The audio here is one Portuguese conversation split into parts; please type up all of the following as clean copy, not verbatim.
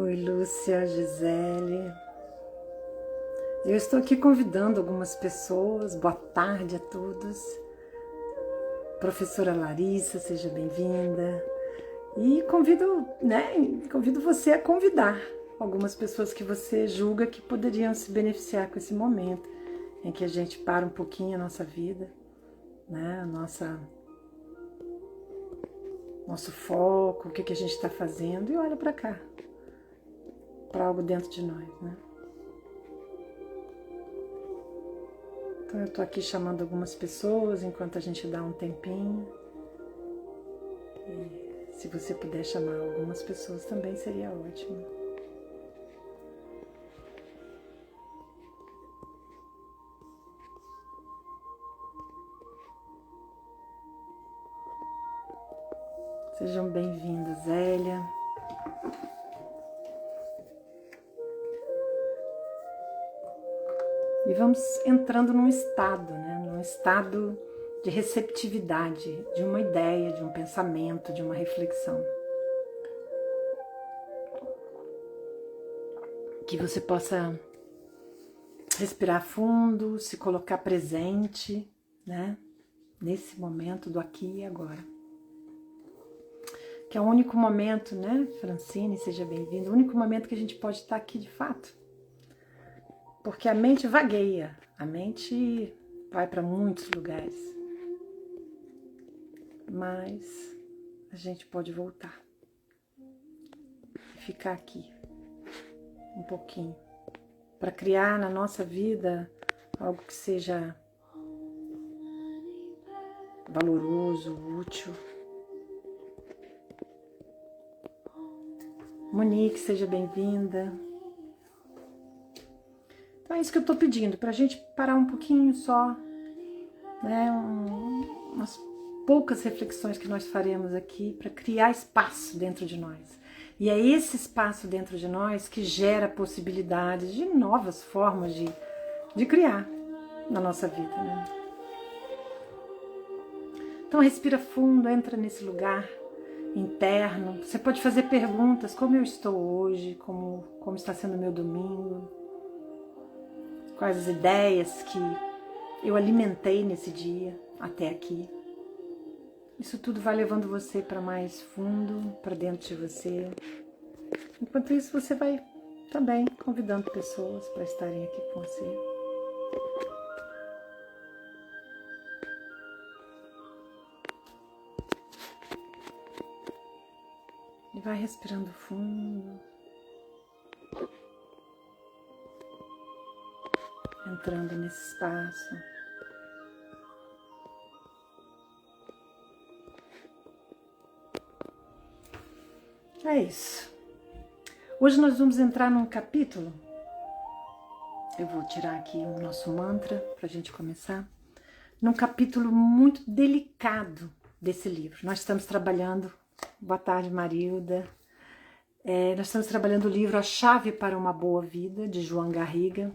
Oi, Lúcia, Gisele. Eu estou aqui convidando algumas pessoas. Boa tarde a todos. Professora Larissa, seja bem-vinda. E convido você a convidar algumas pessoas que você julga que poderiam se beneficiar com esse momento em que a gente para um pouquinho a nossa vida, né? Nosso foco, o que a gente está fazendo, e olha para cá, para algo dentro de nós, né? Então eu estou aqui chamando algumas pessoas enquanto a gente dá um tempinho. E se você puder chamar algumas pessoas também seria ótimo. Sejam bem-vindos, Zélia. E vamos entrando num estado, né? Num estado de receptividade, de uma ideia, de um pensamento, de uma reflexão. Que você possa respirar fundo, se colocar presente, né? Nesse momento do aqui e agora. Que é o único momento, né, Francine, seja bem-vinda, o único momento que a gente pode estar aqui de fato. Porque a mente vagueia, a mente vai para muitos lugares. Mas a gente pode voltar e ficar aqui um pouquinho para criar na nossa vida algo que seja valoroso, útil. Monique, seja bem-vinda. Então é isso que eu estou pedindo, para a gente parar um pouquinho só, né? Umas poucas reflexões que nós faremos aqui para criar espaço dentro de nós. E é esse espaço dentro de nós que gera possibilidades de novas formas de criar na nossa vida, né? Então respira fundo, entra nesse lugar interno. Você pode fazer perguntas, como eu estou hoje, como está sendo o meu domingo, quais as ideias que eu alimentei nesse dia até aqui. Isso tudo vai levando você para mais fundo, para dentro de você. Enquanto isso, você vai também convidando pessoas para estarem aqui com você. E vai respirando fundo. Entrando nesse espaço. É isso. Hoje nós vamos entrar num capítulo. Eu vou tirar aqui o nosso mantra para a gente começar. Num capítulo muito delicado desse livro. Nós estamos trabalhando. Boa tarde, Marilda. Nós estamos trabalhando o livro A Chave para uma Boa Vida, de João Garriga,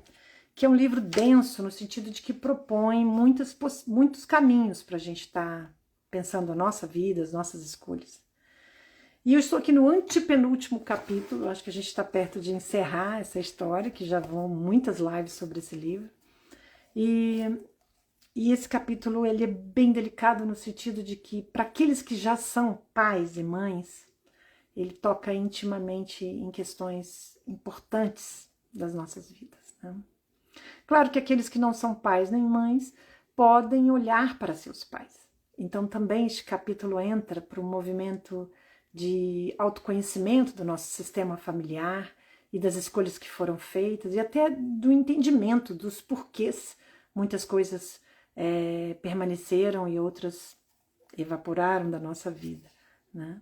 que é um livro denso no sentido de que propõe muitos caminhos para a gente estar pensando a nossa vida, as nossas escolhas. E eu estou aqui no antepenúltimo capítulo, acho que a gente está perto de encerrar essa história, que já vão muitas lives sobre esse livro. E esse capítulo ele é bem delicado no sentido de que, para aqueles que já são pais e mães, ele toca intimamente em questões importantes das nossas vidas, né? Claro que aqueles que não são pais nem mães podem olhar para seus pais. Então também este capítulo entra para um movimento de autoconhecimento do nosso sistema familiar e das escolhas que foram feitas e até do entendimento dos porquês muitas coisas permaneceram e outras evaporaram da nossa vida, né?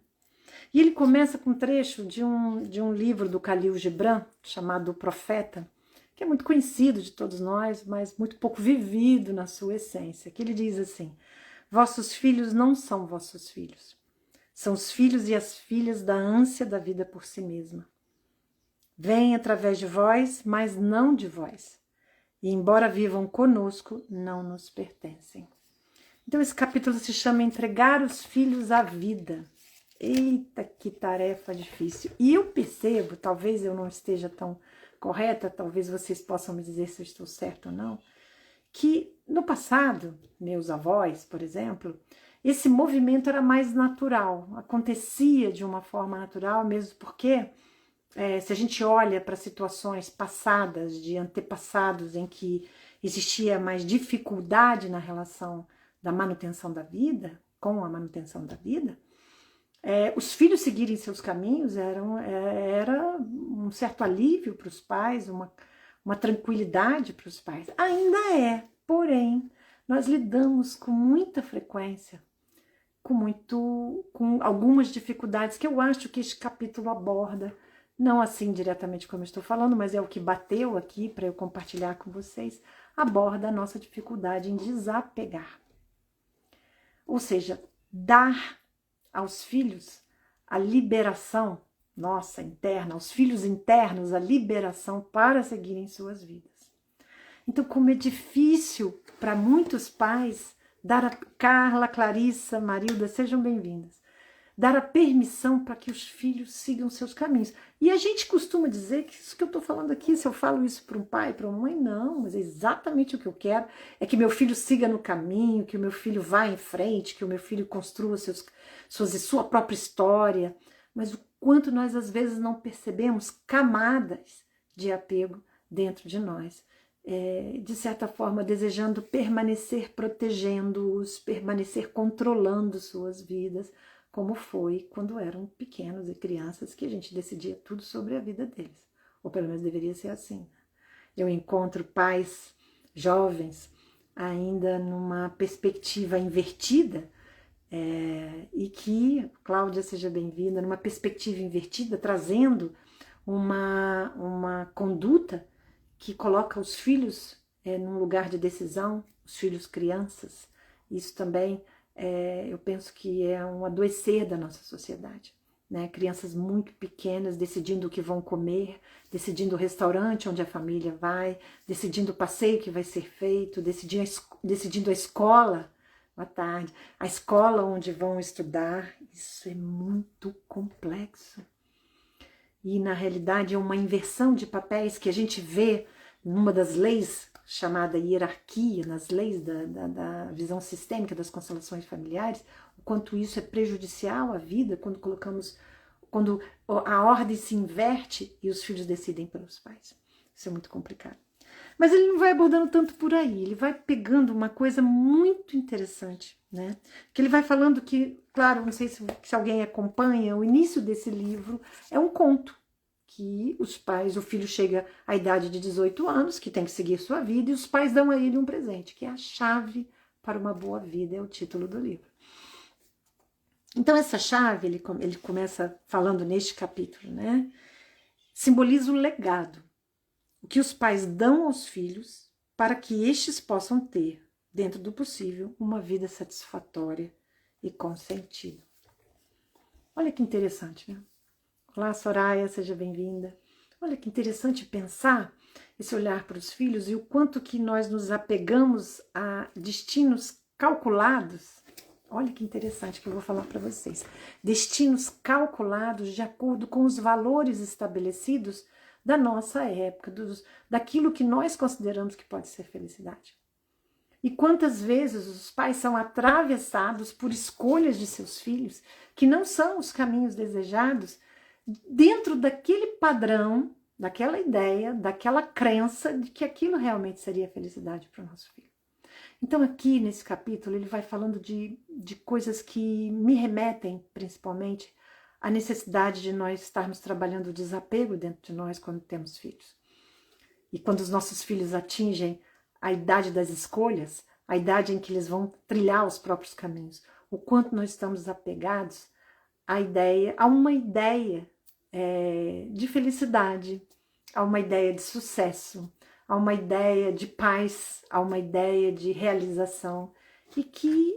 E ele começa com um trecho de um livro do Khalil Gibran chamado O Profeta, que é muito conhecido de todos nós, mas muito pouco vivido na sua essência, que ele diz assim: vossos filhos não são vossos filhos, são os filhos e as filhas da ânsia da vida por si mesma. Vêm através de vós, mas não de vós, e embora vivam conosco, não nos pertencem. Então esse capítulo se chama Entregar os Filhos à Vida. Eita, que tarefa difícil. E eu percebo, talvez eu não esteja tão correta, talvez vocês possam me dizer se eu estou certa ou não, que no passado, meus avós, por exemplo, esse movimento era mais natural, acontecia de uma forma natural, mesmo porque se a gente olha para situações passadas, de antepassados, em que existia mais dificuldade na relação da manutenção da vida, com a manutenção da vida, os filhos seguirem seus caminhos era um certo alívio para os pais, uma tranquilidade para os pais. Ainda é, porém, nós lidamos com muita frequência, com algumas dificuldades que eu acho que este capítulo aborda, não assim diretamente como eu estou falando, mas é o que bateu aqui para eu compartilhar com vocês, aborda a nossa dificuldade em desapegar. Ou seja, dar aos filhos a liberação nossa interna, aos filhos internos a liberação para seguirem suas vidas. Então, como é difícil para muitos pais dar a Carla, Clarissa, Marilda, sejam bem-vindas, dar a permissão para que os filhos sigam seus caminhos. E a gente costuma dizer que isso que eu estou falando aqui, se eu falo isso para um pai, para uma mãe, não, mas é exatamente o que eu quero, é que meu filho siga no caminho, que o meu filho vá em frente, que o meu filho construa sua própria história. Mas o quanto nós às vezes não percebemos camadas de apego dentro de nós. De certa forma, desejando permanecer protegendo-os, permanecer controlando suas vidas, como foi quando eram pequenos e crianças, que a gente decidia tudo sobre a vida deles. Ou pelo menos deveria ser assim. Eu encontro pais jovens ainda numa perspectiva invertida, e que, Cláudia, seja bem-vinda, numa perspectiva invertida, trazendo uma conduta que coloca os filhos num lugar de decisão, os filhos crianças. Isso também, eu penso que é um adoecer da nossa sociedade. Né? Crianças muito pequenas decidindo o que vão comer, decidindo o restaurante onde a família vai, decidindo o passeio que vai ser feito, decidindo a escola, boa tarde, a escola onde vão estudar. Isso é muito complexo. E, na realidade, é uma inversão de papéis que a gente vê numa das leis chamada hierarquia, nas leis da visão sistêmica das constelações familiares, o quanto isso é prejudicial à vida quando a ordem se inverte e os filhos decidem pelos pais. Isso é muito complicado. Mas ele não vai abordando tanto por aí, ele vai pegando uma coisa muito interessante, né? Que ele vai falando que, claro, não sei se alguém acompanha, o início desse livro é um conto, que os pais, o filho chega à idade de 18 anos, que tem que seguir sua vida, e os pais dão a ele um presente, que é a chave para uma boa vida, é o título do livro. Então essa chave, ele começa falando neste capítulo, né? Simboliza o legado, o que os pais dão aos filhos para que estes possam ter, dentro do possível, uma vida satisfatória e com sentido. Olha que interessante, né? Olá, Soraya, seja bem-vinda. Olha que interessante pensar esse olhar para os filhos e o quanto que nós nos apegamos a destinos calculados. Olha que interessante que eu vou falar para vocês. Destinos calculados de acordo com os valores estabelecidos da nossa época, daquilo que nós consideramos que pode ser felicidade. E quantas vezes os pais são atravessados por escolhas de seus filhos que não são os caminhos desejados dentro daquele padrão, daquela ideia, daquela crença de que aquilo realmente seria felicidade para o nosso filho. Então aqui nesse capítulo ele vai falando de coisas que me remetem principalmente à necessidade de nós estarmos trabalhando o desapego dentro de nós quando temos filhos. E quando os nossos filhos atingem a idade das escolhas, a idade em que eles vão trilhar os próprios caminhos, o quanto nós estamos apegados a uma ideia de felicidade, a uma ideia de sucesso, a uma ideia de paz, a uma ideia de realização, e que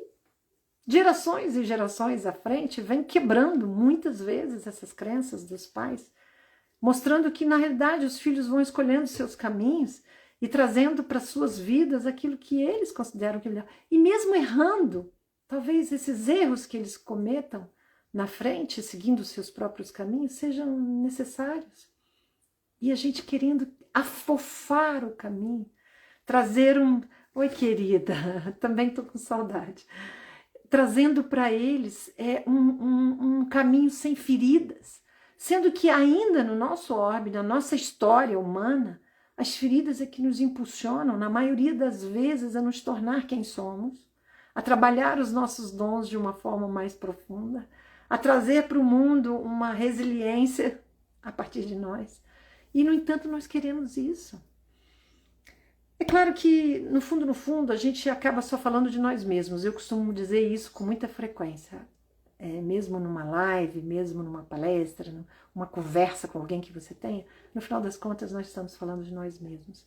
gerações e gerações à frente vem quebrando muitas vezes essas crenças dos pais, mostrando que na realidade os filhos vão escolhendo seus caminhos e trazendo para suas vidas aquilo que eles consideram que é melhor. E mesmo errando, talvez esses erros que eles cometam na frente, seguindo os seus próprios caminhos, sejam necessários. E a gente querendo afofar o caminho, trazer um... Oi, querida, também estou com saudade. Trazendo para eles um caminho sem feridas, sendo que ainda no nosso orbe, na nossa história humana, as feridas é que nos impulsionam, na maioria das vezes, a nos tornar quem somos, a trabalhar os nossos dons de uma forma mais profunda, a trazer para o mundo uma resiliência a partir de nós. E, no entanto, nós queremos isso. É claro que, no fundo, a gente acaba só falando de nós mesmos. Eu costumo dizer isso com muita frequência. Mesmo numa live, mesmo numa palestra, uma conversa com alguém que você tenha, no final das contas nós estamos falando de nós mesmos.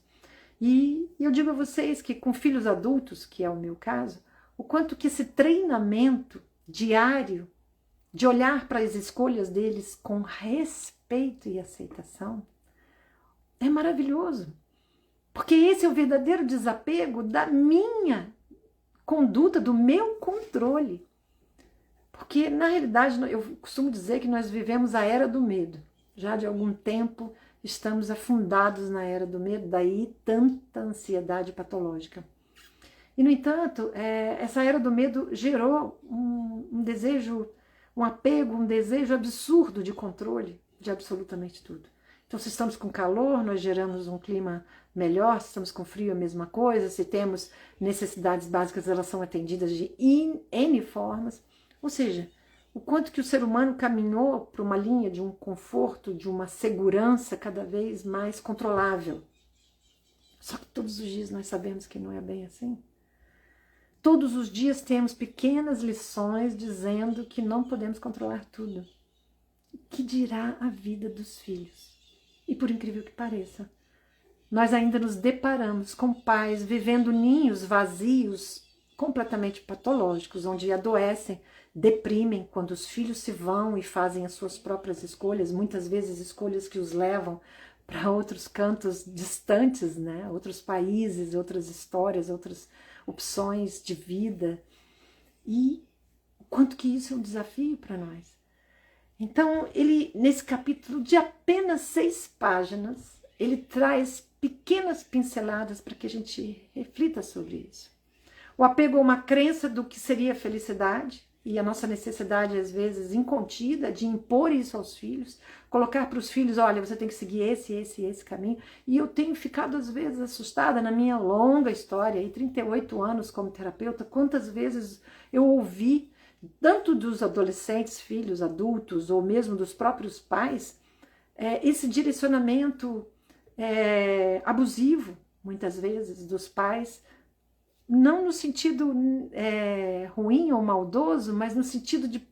E eu digo a vocês que com filhos adultos, que é o meu caso, o quanto que esse treinamento diário de olhar para as escolhas deles com respeito e aceitação é maravilhoso. Porque esse é o verdadeiro desapego da minha conduta, do meu controle. Porque, na realidade, eu costumo dizer que nós vivemos a era do medo. Já de algum tempo estamos afundados na era do medo, daí tanta ansiedade patológica. E, no entanto, essa era do medo gerou um desejo, um apego, um desejo absurdo de controle de absolutamente tudo. Então, se estamos com calor, nós geramos um clima melhor, se estamos com frio, a mesma coisa, se temos necessidades básicas, elas são atendidas de N formas. Ou seja, o quanto que o ser humano caminhou para uma linha de um conforto, de uma segurança cada vez mais controlável. Só que todos os dias nós sabemos que não é bem assim. Todos os dias temos pequenas lições dizendo que não podemos controlar tudo. Que dirá a vida dos filhos? E por incrível que pareça, nós ainda nos deparamos com pais vivendo ninhos vazios, completamente patológicos, onde adoecem, deprimem quando os filhos se vão e fazem as suas próprias escolhas, muitas vezes escolhas que os levam para outros cantos distantes, né? Outros países, outras histórias, outras opções de vida. E o quanto que isso é um desafio para nós. Então, ele, nesse capítulo de apenas 6 páginas, ele traz pequenas pinceladas para que a gente reflita sobre isso. O apego a uma crença do que seria felicidade e a nossa necessidade, às vezes, incontida de impor isso aos filhos, colocar para os filhos, olha, você tem que seguir esse caminho. E eu tenho ficado, às vezes, assustada na minha longa história, aí 38 anos como terapeuta, quantas vezes eu ouvi, tanto dos adolescentes, filhos, adultos, ou mesmo dos próprios pais, esse direcionamento abusivo, muitas vezes, dos pais, não no sentido ruim ou maldoso, mas no sentido de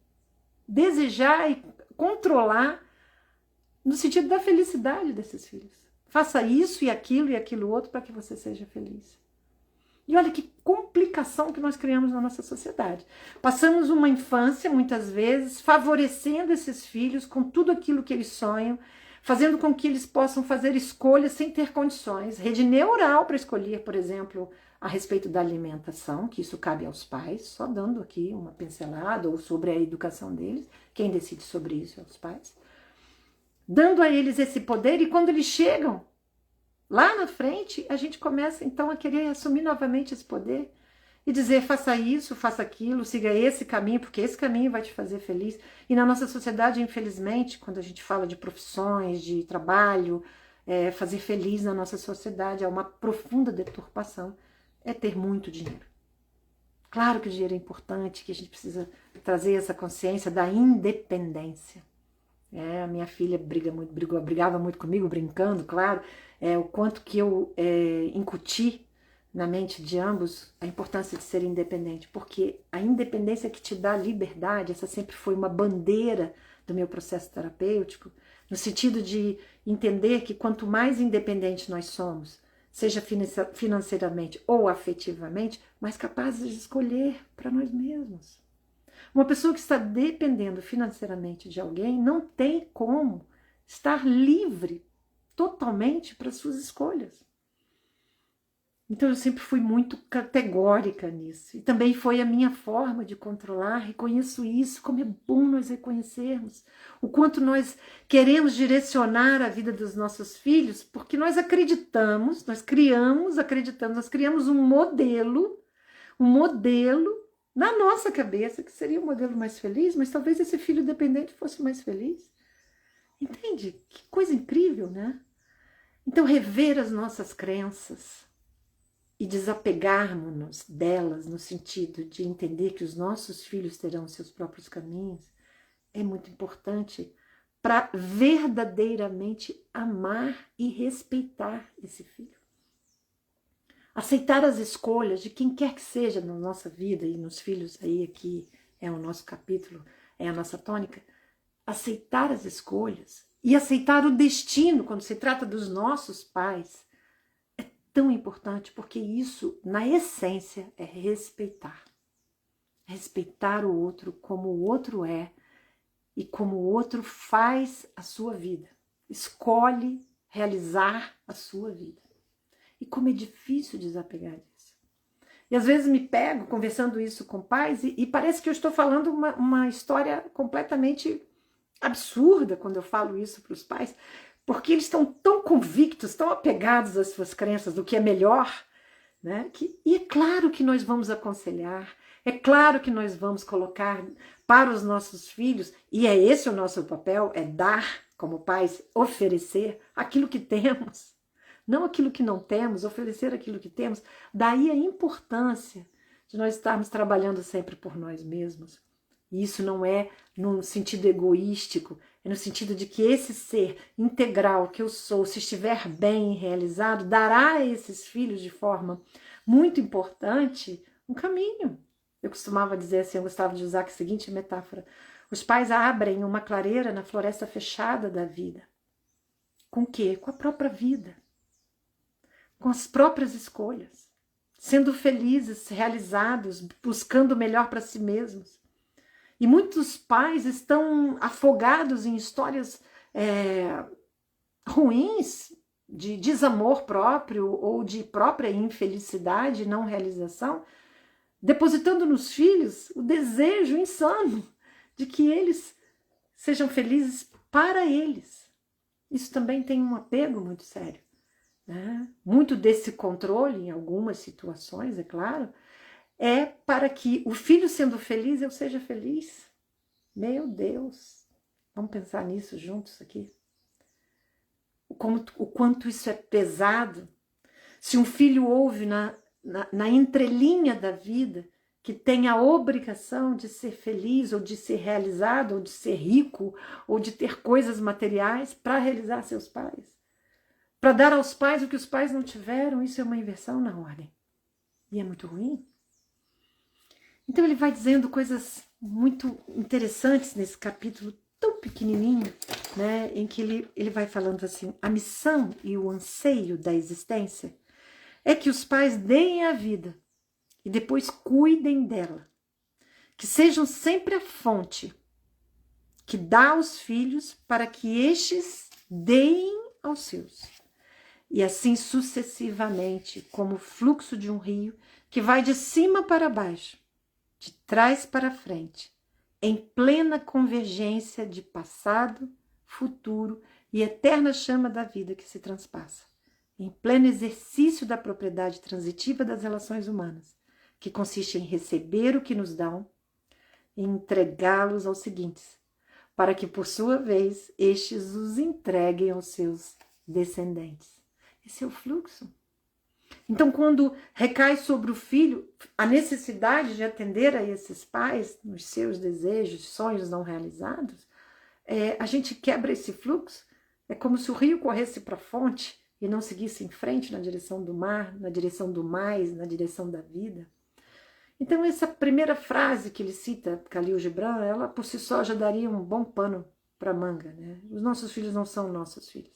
desejar e controlar, no sentido da felicidade desses filhos. Faça isso e aquilo outro para que você seja feliz. E olha que complicação que nós criamos na nossa sociedade. Passamos uma infância, muitas vezes, favorecendo esses filhos com tudo aquilo que eles sonham, fazendo com que eles possam fazer escolhas sem ter condições. Rede neural para escolher, por exemplo, a respeito da alimentação, que isso cabe aos pais, só dando aqui uma pincelada, ou sobre a educação deles, quem decide sobre isso é os pais. Dando a eles esse poder, e quando eles chegam lá na frente, a gente começa então a querer assumir novamente esse poder e dizer, faça isso, faça aquilo, siga esse caminho, porque esse caminho vai te fazer feliz. E na nossa sociedade, infelizmente, quando a gente fala de profissões, de trabalho, fazer feliz na nossa sociedade, é uma profunda deturpação, é ter muito dinheiro. Claro que o dinheiro é importante, que a gente precisa trazer essa consciência da independência. A minha filha brigava muito comigo, brincando, claro, o quanto que eu incuti na mente de ambos a importância de ser independente, porque a independência que te dá liberdade, essa sempre foi uma bandeira do meu processo terapêutico, no sentido de entender que quanto mais independente nós somos, seja financeiramente ou afetivamente, mais capazes de escolher para nós mesmos. Uma pessoa que está dependendo financeiramente de alguém não tem como estar livre totalmente para suas escolhas. Então eu sempre fui muito categórica nisso. E também foi a minha forma de controlar. Reconheço isso, como é bom nós reconhecermos o quanto nós queremos direcionar a vida dos nossos filhos, porque nós acreditamos, nós criamos um modelo na nossa cabeça, que seria o modelo mais feliz, mas talvez esse filho dependente fosse mais feliz. Entende? Que coisa incrível, né? Então rever as nossas crenças e desapegarmos-nos delas no sentido de entender que os nossos filhos terão seus próprios caminhos é muito importante para verdadeiramente amar e respeitar esse filho. Aceitar as escolhas de quem quer que seja na nossa vida e nos filhos aí, aqui é o nosso capítulo, é a nossa tônica. Aceitar as escolhas e aceitar o destino quando se trata dos nossos pais tão importante, porque isso, na essência, é respeitar. Respeitar o outro como o outro é e como o outro faz a sua vida. Escolhe realizar a sua vida. E como é difícil desapegar disso. E às vezes me pego conversando isso com pais e parece que eu estou falando uma história completamente absurda quando eu falo isso para os pais, porque eles estão tão convictos, tão apegados às suas crenças do que é melhor, né? E é claro que nós vamos aconselhar, é claro que nós vamos colocar para os nossos filhos, e é esse o nosso papel, é dar, como pais, oferecer aquilo que temos, não aquilo que não temos, oferecer aquilo que temos. Daí a importância de nós estarmos trabalhando sempre por nós mesmos. E isso não é no sentido egoístico, é no sentido de que esse ser integral que eu sou, se estiver bem realizado, dará a esses filhos de forma muito importante um caminho. Eu costumava dizer assim, eu gostava de usar a seguinte metáfora: os pais abrem uma clareira na floresta fechada da vida. Com o quê? Com a própria vida. Com as próprias escolhas. Sendo felizes, realizados, buscando o melhor para si mesmos. E muitos pais estão afogados em histórias ruins, de desamor próprio ou de própria infelicidade, não realização, depositando nos filhos o desejo insano de que eles sejam felizes para eles. Isso também tem um apego muito sério, né? Muito desse controle, em algumas situações, é claro, é para que o filho sendo feliz, eu seja feliz. Meu Deus, vamos pensar nisso juntos aqui. O quanto isso é pesado. Se um filho ouve na entrelinha da vida que tem a obrigação de ser feliz, ou de ser realizado, ou de ser rico, ou de ter coisas materiais para realizar seus pais, para dar aos pais o que os pais não tiveram, isso é uma inversão na ordem. E é muito ruim. Então ele vai dizendo coisas muito interessantes nesse capítulo tão pequenininho, né, em que ele vai falando assim: a missão e o anseio da existência é que os pais deem a vida e depois cuidem dela, que sejam sempre a fonte que dá aos filhos para que estes deem aos seus, e assim sucessivamente, como o fluxo de um rio que vai de cima para baixo, de trás para frente, em plena convergência de passado, futuro e eterna chama da vida que se transpassa, em pleno exercício da propriedade transitiva das relações humanas, que consiste em receber o que nos dão e entregá-los aos seguintes, para que, por sua vez, estes os entreguem aos seus descendentes. Esse é o fluxo. Então, quando recai sobre o filho a necessidade de atender a esses pais nos seus desejos, sonhos não realizados, a gente quebra esse fluxo. É como se o rio corresse para a fonte e não seguisse em frente na direção do mar, na direção do mais, na direção da vida. Então, essa primeira frase que ele cita, Khalil Gibran, ela por si só já daria um bom pano para manga, né? Os nossos filhos não são nossos filhos.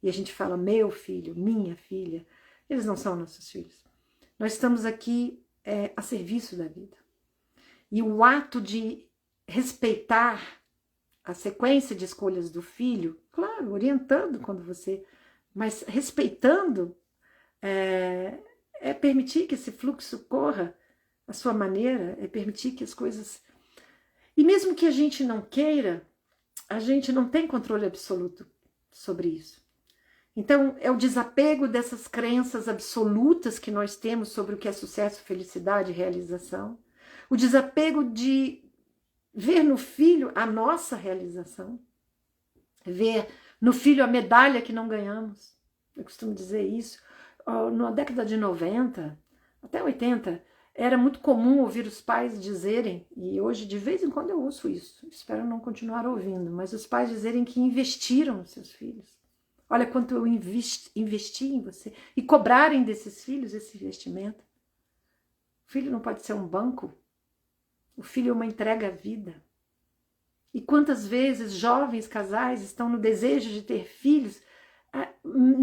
E a gente fala meu filho, minha filha. Eles não são nossos filhos. Nós estamos aqui a serviço da vida. E o ato de respeitar a sequência de escolhas do filho, claro, orientando quando você, mas respeitando é permitir que esse fluxo corra à sua maneira, é permitir que as coisas... E mesmo que a gente não queira, a gente não tem controle absoluto sobre isso. Então, é o desapego dessas crenças absolutas que nós temos sobre o que é sucesso, felicidade e realização. O desapego de ver no filho a nossa realização. Ver no filho a medalha que não ganhamos. Eu costumo dizer isso. Na década de 90, até 80, era muito comum ouvir os pais dizerem, e hoje de vez em quando eu ouço isso, espero não continuar ouvindo, mas os pais dizerem que investiram nos seus filhos. Olha quanto eu investi em você. E cobrarem desses filhos esse investimento. O filho não pode ser um banco. O filho é uma entrega à vida. E quantas vezes jovens casais estão no desejo de ter filhos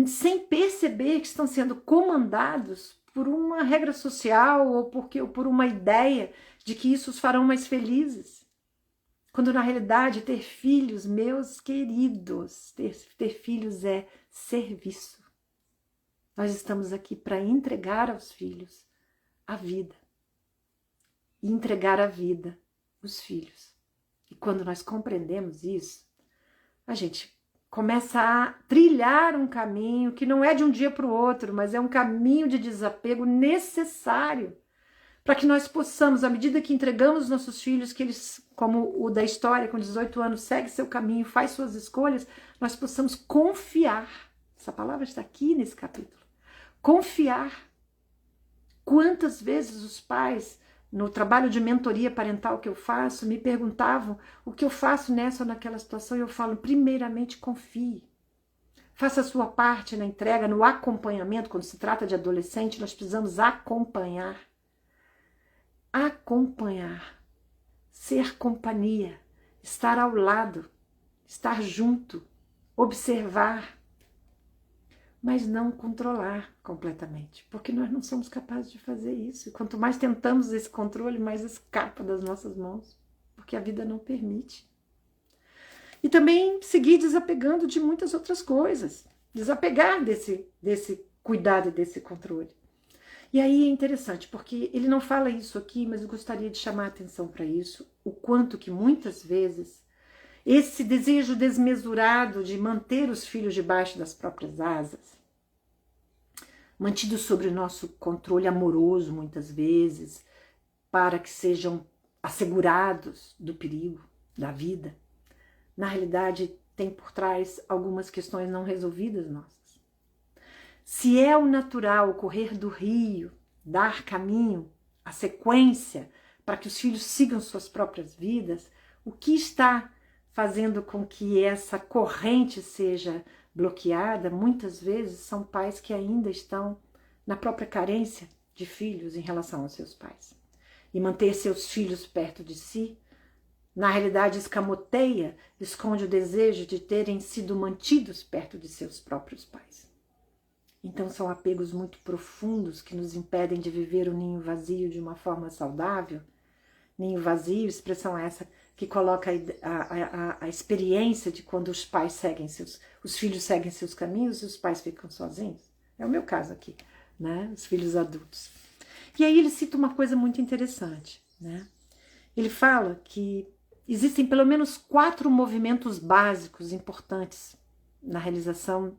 sem perceber que estão sendo comandados por uma regra social ou por uma ideia de que isso os farão mais felizes. Quando na realidade ter filhos, meus queridos, ter filhos é serviço. Nós estamos aqui para entregar aos filhos a vida. E entregar a vida os filhos. E quando nós compreendemos isso, a gente começa a trilhar um caminho que não é de um dia para o outro, mas é um caminho de desapego necessário para que nós possamos, à medida que entregamos nossos filhos, que eles, como o da história, com 18 anos, segue seu caminho, faz suas escolhas, nós possamos confiar. Essa palavra está aqui nesse capítulo. Confiar. Quantas vezes os pais, no trabalho de mentoria parental que eu faço, me perguntavam o que eu faço nessa ou naquela situação, e eu falo, primeiramente, confie. Faça a sua parte na entrega, no acompanhamento. Quando se trata de adolescente, nós precisamos acompanhar. Acompanhar. Ser companhia. Estar ao lado. Estar junto. Observar. Mas não controlar completamente. Porque nós não somos capazes de fazer isso. E quanto mais tentamos esse controle, mais escapa das nossas mãos. Porque a vida não permite. E também seguir desapegando de muitas outras coisas. Desapegar desse cuidado e desse controle. E aí é interessante, porque ele não fala isso aqui, mas eu gostaria de chamar a atenção para isso, o quanto que muitas vezes esse desejo desmesurado de manter os filhos debaixo das próprias asas, mantido sobre o nosso controle amoroso muitas vezes, para que sejam assegurados do perigo da vida, na realidade tem por trás algumas questões não resolvidas nossas. Se é o natural o correr do rio, dar caminho, a sequência, para que os filhos sigam suas próprias vidas, o que está fazendo com que essa corrente seja bloqueada, muitas vezes são pais que ainda estão na própria carência de filhos em relação aos seus pais. E manter seus filhos perto de si, na realidade escamoteia, esconde o desejo de terem sido mantidos perto de seus próprios pais. Então são apegos muito profundos que nos impedem de viver o ninho vazio de uma forma saudável. Ninho vazio, expressão essa que coloca a experiência de quando os pais seguem os filhos seguem seus caminhos e os pais ficam sozinhos. É o meu caso aqui, né? Os filhos adultos. E aí ele cita uma coisa muito interessante, né? Ele fala que existem pelo menos 4 movimentos básicos importantes na realização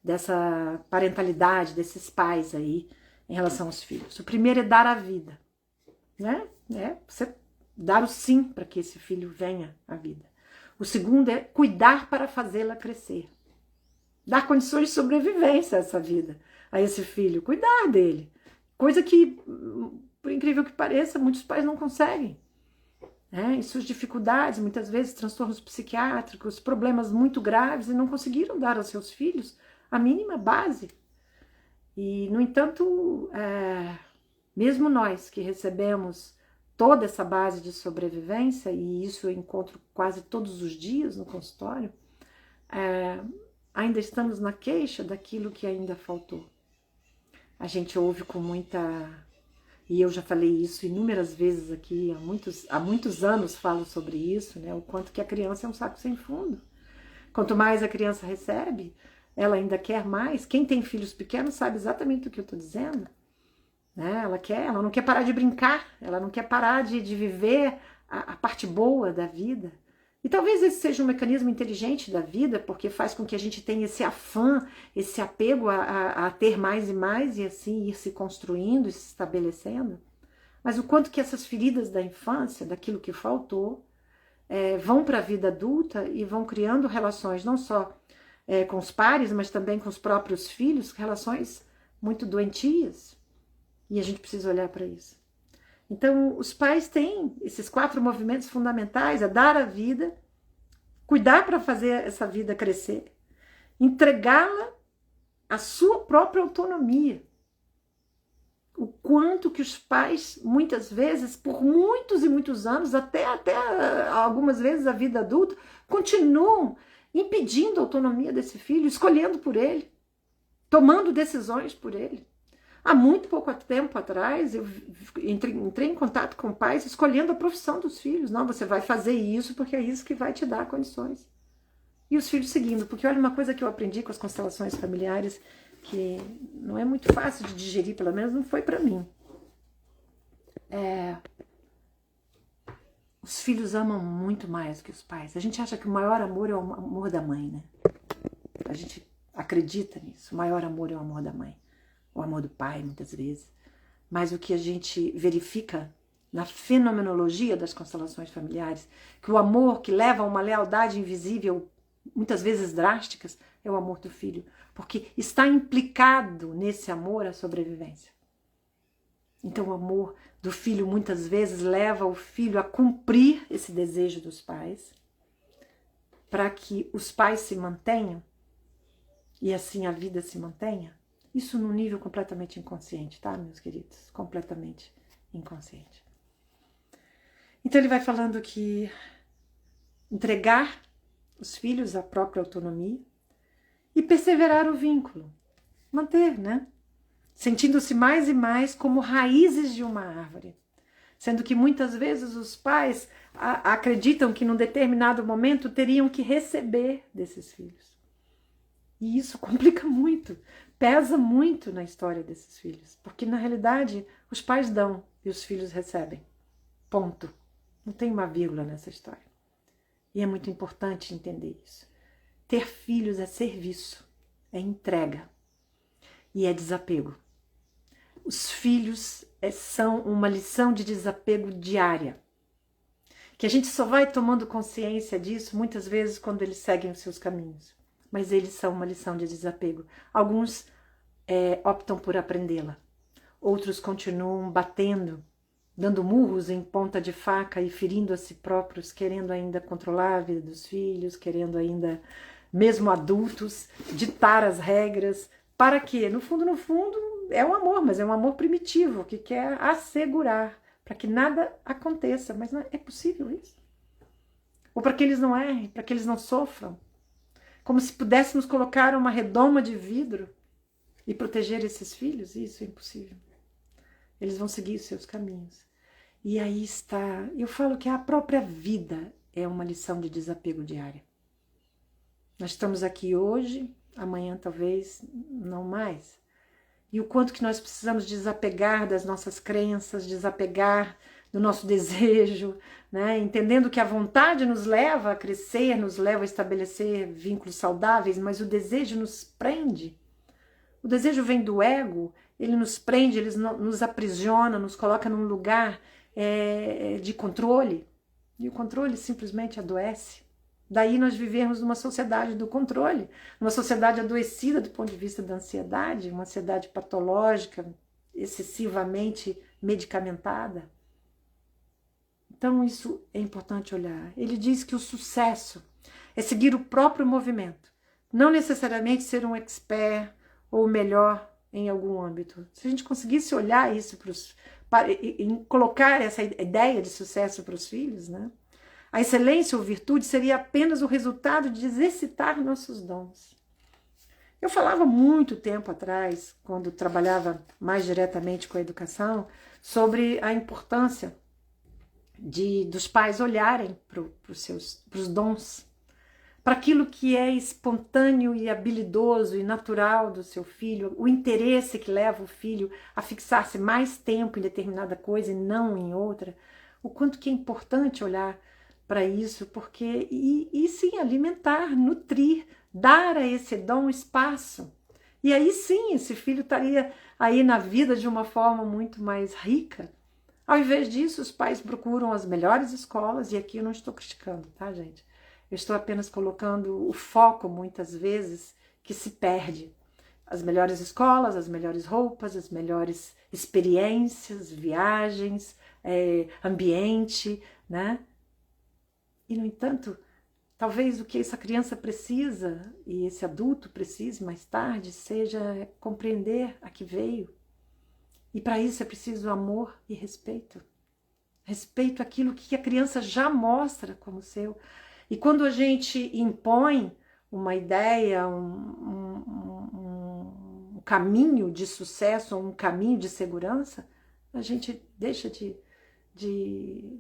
dessa parentalidade, desses pais aí, em relação aos filhos. O primeiro é dar a vida, né? Você dar o sim para que esse filho venha à vida. O segundo é cuidar para fazê-la crescer. Dar condições de sobrevivência a essa vida, a esse filho, cuidar dele. Coisa que, por incrível que pareça, muitos pais não conseguem. E suas dificuldades, muitas vezes transtornos psiquiátricos, problemas muito graves, e não conseguiram dar aos seus filhos a mínima base. E, no entanto, mesmo nós que recebemos toda essa base de sobrevivência, e isso eu encontro quase todos os dias no consultório, ainda estamos na queixa daquilo que ainda faltou. A gente ouve com muita... E eu já falei isso inúmeras vezes aqui, há muitos anos falo sobre isso, né? O quanto que a criança é um saco sem fundo. Quanto mais a criança recebe, ela ainda quer mais. Quem tem filhos pequenos sabe exatamente o que eu estou dizendo. Né? Ela não quer parar de brincar, ela não quer parar de viver a parte boa da vida. E talvez esse seja um mecanismo inteligente da vida, porque faz com que a gente tenha esse afã, esse apego a ter mais e mais, e assim ir se construindo e se estabelecendo. Mas o quanto que essas feridas da infância, daquilo que faltou, vão para a vida adulta e vão criando relações não só com os pares, mas também com os próprios filhos, relações muito doentias. E a gente precisa olhar para isso. Então, os pais têm esses 4 movimentos fundamentais: a dar a vida, cuidar para fazer essa vida crescer, entregá-la à sua própria autonomia. O quanto que os pais, muitas vezes, por muitos e muitos anos, até algumas vezes a vida adulta, continuam impedindo a autonomia desse filho, escolhendo por ele, tomando decisões por ele. Há muito pouco tempo atrás, eu entrei em contato com pais escolhendo a profissão dos filhos. Não, você vai fazer isso porque é isso que vai te dar condições. E os filhos seguindo, porque olha, uma coisa que eu aprendi com as constelações familiares, que não é muito fácil de digerir, pelo menos não foi para mim. Os filhos amam muito mais que os pais. A gente acha que o maior amor é o amor da mãe, né? A gente acredita nisso. O maior amor é o amor da mãe. O amor do pai, muitas vezes. Mas o que a gente verifica na fenomenologia das constelações familiares, que o amor que leva a uma lealdade invisível, muitas vezes drásticas, é o amor do filho. Porque está implicado nesse amor a sobrevivência. Então o amor do filho muitas vezes leva o filho a cumprir esse desejo dos pais, para que os pais se mantenham e assim a vida se mantenha. Isso num nível completamente inconsciente, tá, meus queridos? Completamente inconsciente. Então ele vai falando que entregar os filhos à própria autonomia e perseverar o vínculo. Manter, né? Sentindo-se mais e mais como raízes de uma árvore. Sendo que muitas vezes os pais acreditam que num determinado momento teriam que receber desses filhos. E isso complica muito, pesa muito na história desses filhos. Porque na realidade os pais dão e os filhos recebem. Ponto. Não tem uma vírgula nessa história. E é muito importante entender isso. Ter filhos é serviço, é entrega e é desapego. Os filhos são uma lição de desapego diária. Que a gente só vai tomando consciência disso muitas vezes quando eles seguem os seus caminhos. Mas eles são uma lição de desapego. Alguns optam por aprendê-la. Outros continuam batendo, dando murros em ponta de faca e ferindo a si próprios, querendo ainda controlar a vida dos filhos, querendo ainda, mesmo adultos, ditar as regras. Para quê? No fundo, é um amor, mas é um amor primitivo, que quer assegurar, para que nada aconteça. Mas não é possível isso? Ou para que eles não errem, para que eles não sofram? Como se pudéssemos colocar uma redoma de vidro e proteger esses filhos? Isso é impossível. Eles vão seguir os seus caminhos. E aí está, eu falo que a própria vida é uma lição de desapego diária. Nós estamos aqui hoje, amanhã talvez não mais. E o quanto que nós precisamos desapegar das nossas crenças, desapegar do nosso desejo, né? Entendendo que a vontade nos leva a crescer, nos leva a estabelecer vínculos saudáveis, mas o desejo nos prende. O desejo vem do ego, ele nos prende, ele nos aprisiona, nos coloca num lugar de controle, e o controle simplesmente adoece. Daí nós vivemos numa sociedade do controle, uma sociedade adoecida do ponto de vista da ansiedade, uma ansiedade patológica, excessivamente medicamentada. Então isso é importante olhar. Ele diz que o sucesso é seguir o próprio movimento, não necessariamente ser um expert ou melhor em algum âmbito. Se a gente conseguisse olhar isso e colocar essa ideia de sucesso para os filhos, né? A excelência ou virtude seria apenas o resultado de exercitar nossos dons. Eu falava muito tempo atrás, quando trabalhava mais diretamente com a educação, sobre a importância dos pais olharem para os dons, para aquilo que é espontâneo e habilidoso e natural do seu filho, o interesse que leva o filho a fixar-se mais tempo em determinada coisa e não em outra, o quanto que é importante olhar para isso, porque e sim alimentar, nutrir, dar a esse dom espaço. E aí sim, esse filho estaria aí na vida de uma forma muito mais rica. Ao invés disso, os pais procuram as melhores escolas, e aqui eu não estou criticando, tá, gente? Eu estou apenas colocando o foco, muitas vezes, que se perde. As melhores escolas, as melhores roupas, as melhores experiências, viagens, ambiente, né? E, no entanto, talvez o que essa criança precisa, e esse adulto precise mais tarde, seja compreender a que veio. E para isso é preciso amor e respeito. Respeito àquilo que a criança já mostra como seu. E quando a gente impõe uma ideia, um caminho de sucesso, um caminho de segurança, a gente deixa de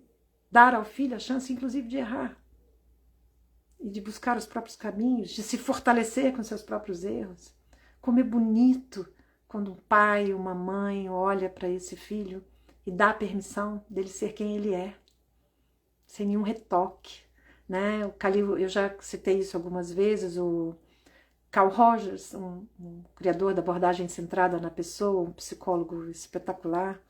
dar ao filho a chance, inclusive, de errar. E de buscar os próprios caminhos, de se fortalecer com seus próprios erros. Como é bonito quando um pai, uma mãe olha para esse filho e dá a permissão dele ser quem ele é, sem nenhum retoque, né? O Khalil, eu já citei isso algumas vezes, o Carl Rogers, um criador da abordagem centrada na pessoa, um psicólogo espetacular,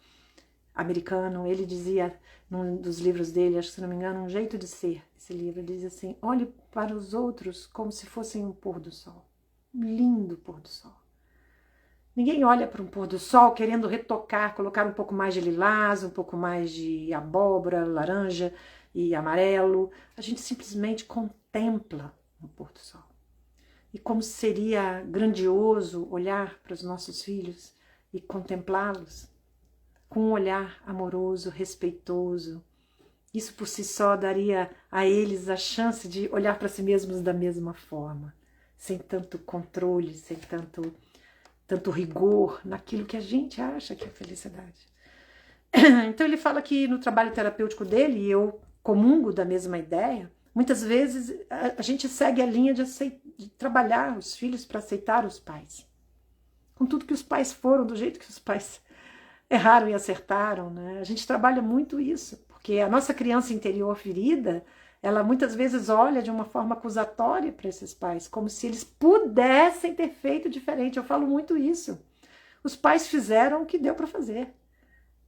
americano, ele dizia num dos livros dele, acho que se não me engano, Um Jeito de Ser, esse livro, ele diz assim: olhe para os outros como se fossem um pôr do sol, um lindo pôr do sol. Ninguém olha para um pôr do sol querendo retocar, colocar um pouco mais de lilás, um pouco mais de abóbora, laranja e amarelo. A gente simplesmente contempla o pôr do sol. E como seria grandioso olhar para os nossos filhos e contemplá-los com um olhar amoroso, respeitoso. Isso por si só daria a eles a chance de olhar para si mesmos da mesma forma, sem tanto controle, sem tanto rigor naquilo que a gente acha que é felicidade. Então ele fala que no trabalho terapêutico dele, e eu comungo da mesma ideia, muitas vezes a gente segue a linha de trabalhar os filhos para aceitar os pais. Com tudo que os pais foram, do jeito que os pais erraram e acertaram, né? A gente trabalha muito isso, porque a nossa criança interior ferida, ela muitas vezes olha de uma forma acusatória para esses pais, como se eles pudessem ter feito diferente. Eu falo muito isso. Os pais fizeram o que deu para fazer.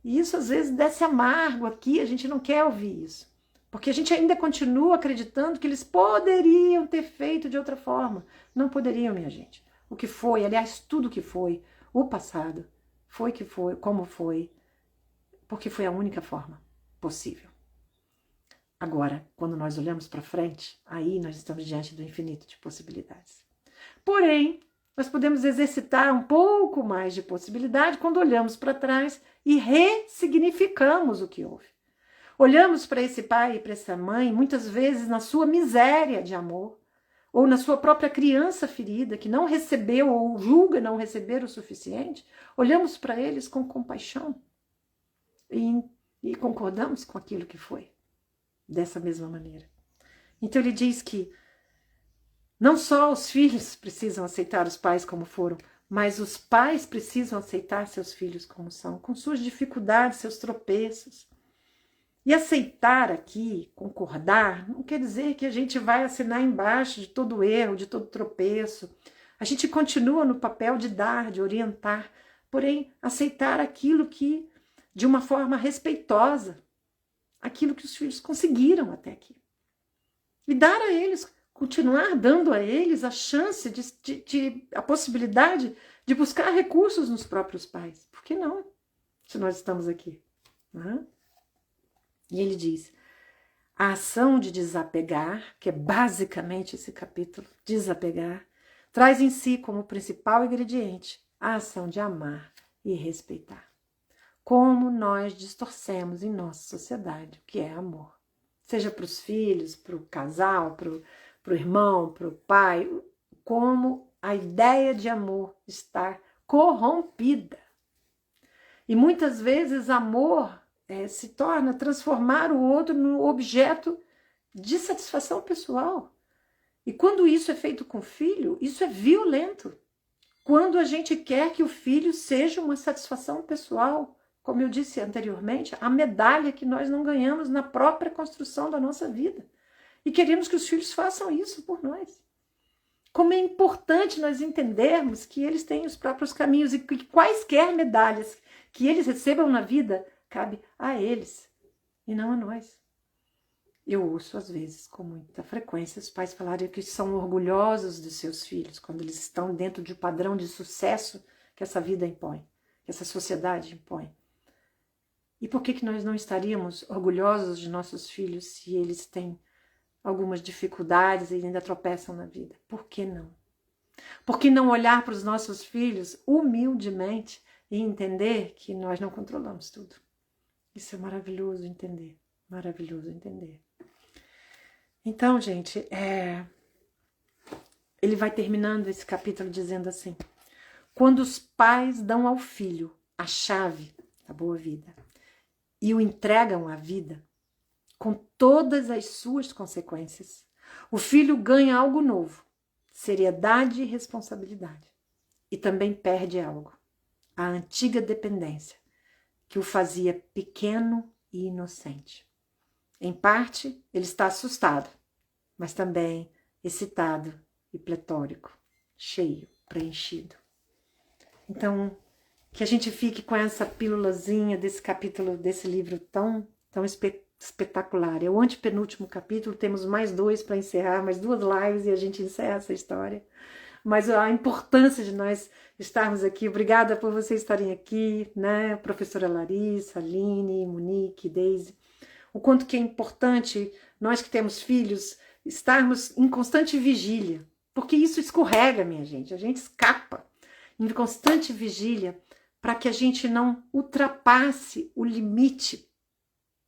E isso às vezes desce amargo aqui, a gente não quer ouvir isso. Porque a gente ainda continua acreditando que eles poderiam ter feito de outra forma. Não poderiam, minha gente. O que foi, aliás, tudo que foi, o passado, foi que foi, como foi, porque foi a única forma possível. Agora, quando nós olhamos para frente, aí nós estamos diante do infinito de possibilidades. Porém, nós podemos exercitar um pouco mais de possibilidade quando olhamos para trás e ressignificamos o que houve. Olhamos para esse pai e para essa mãe, muitas vezes na sua miséria de amor, ou na sua própria criança ferida, que não recebeu ou julga não receber o suficiente, olhamos para eles com compaixão e concordamos com aquilo que foi, dessa mesma maneira. Então ele diz que não só os filhos precisam aceitar os pais como foram, mas os pais precisam aceitar seus filhos como são, com suas dificuldades, seus tropeços. E aceitar aqui, concordar, não quer dizer que a gente vai assinar embaixo de todo erro, de todo tropeço. A gente continua no papel de dar, de orientar, porém aceitar aquilo que, de uma forma respeitosa, aquilo que os filhos conseguiram até aqui. E dar a eles, continuar dando a eles a chance, a possibilidade de buscar recursos nos próprios pais. Por que não? Se nós estamos aqui. Não é? E ele diz, a ação de desapegar, que é basicamente esse capítulo, desapegar, traz em si como principal ingrediente a ação de amar e respeitar. Como nós distorcemos em nossa sociedade o que é amor. Seja para os filhos, para o casal, para o irmão, para o pai, como a ideia de amor está corrompida. E muitas vezes amor se torna transformar o outro no objeto de satisfação pessoal. E quando isso é feito com o filho, isso é violento. Quando a gente quer que o filho seja uma satisfação pessoal, como eu disse anteriormente, a medalha que nós não ganhamos na própria construção da nossa vida. E queremos que os filhos façam isso por nós. Como é importante nós entendermos que eles têm os próprios caminhos e que quaisquer medalhas que eles recebam na vida, cabe a eles e não a nós. Eu ouço, às vezes, com muita frequência, os pais falarem que são orgulhosos de seus filhos quando eles estão dentro de um padrão de sucesso que essa vida impõe, que essa sociedade impõe. E por que nós não estaríamos orgulhosos de nossos filhos se eles têm algumas dificuldades e ainda tropeçam na vida? Por que não? Por que não olhar para os nossos filhos humildemente e entender que nós não controlamos tudo? Isso é maravilhoso entender, maravilhoso entender. Então, gente, ele vai terminando esse capítulo dizendo assim: quando os pais dão ao filho a chave da boa vida e o entregam à vida, com todas as suas consequências, o filho ganha algo novo, seriedade e responsabilidade. E também perde algo, a antiga dependência, que o fazia pequeno e inocente. Em parte, ele está assustado, mas também excitado e pletórico, cheio, preenchido. Então, que a gente fique com essa pílulazinha desse capítulo, desse livro tão espetacular. É o antepenúltimo capítulo, temos mais 2 para encerrar, mais 2 lives e a gente encerra essa história. Mas a importância de nós estarmos aqui, obrigada por vocês estarem aqui, né? Professora Larissa, Aline, Monique, Deise. O quanto que é importante nós que temos filhos estarmos em constante vigília, porque isso escorrega, minha gente, a gente escapa em constante vigília para que a gente não ultrapasse o limite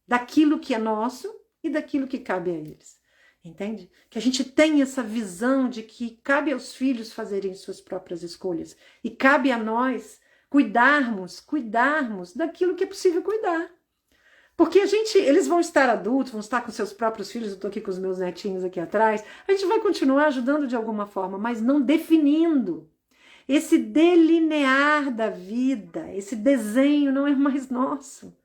daquilo que é nosso e daquilo que cabe a eles. Entende? Que a gente tenha essa visão de que cabe aos filhos fazerem suas próprias escolhas e cabe a nós cuidarmos daquilo que é possível cuidar. Porque eles vão estar adultos, vão estar com seus próprios filhos, eu estou aqui com os meus netinhos aqui atrás, a gente vai continuar ajudando de alguma forma, mas não definindo. Esse delinear da vida, esse desenho não é mais nosso.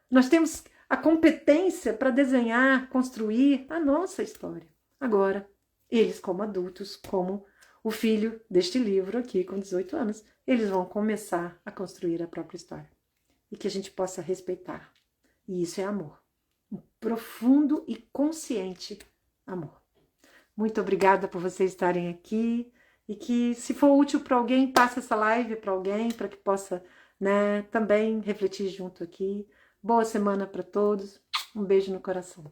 Nós temos a competência para desenhar, construir a nossa história. Agora, eles como adultos, como o filho deste livro aqui com 18 anos, eles vão começar a construir a própria história. E que a gente possa respeitar. E isso é amor. Um profundo e consciente amor. Muito obrigada por vocês estarem aqui. E que, se for útil para alguém, passe essa live para alguém, para que possa, né, também refletir junto aqui. Boa semana para todos. Um beijo no coração.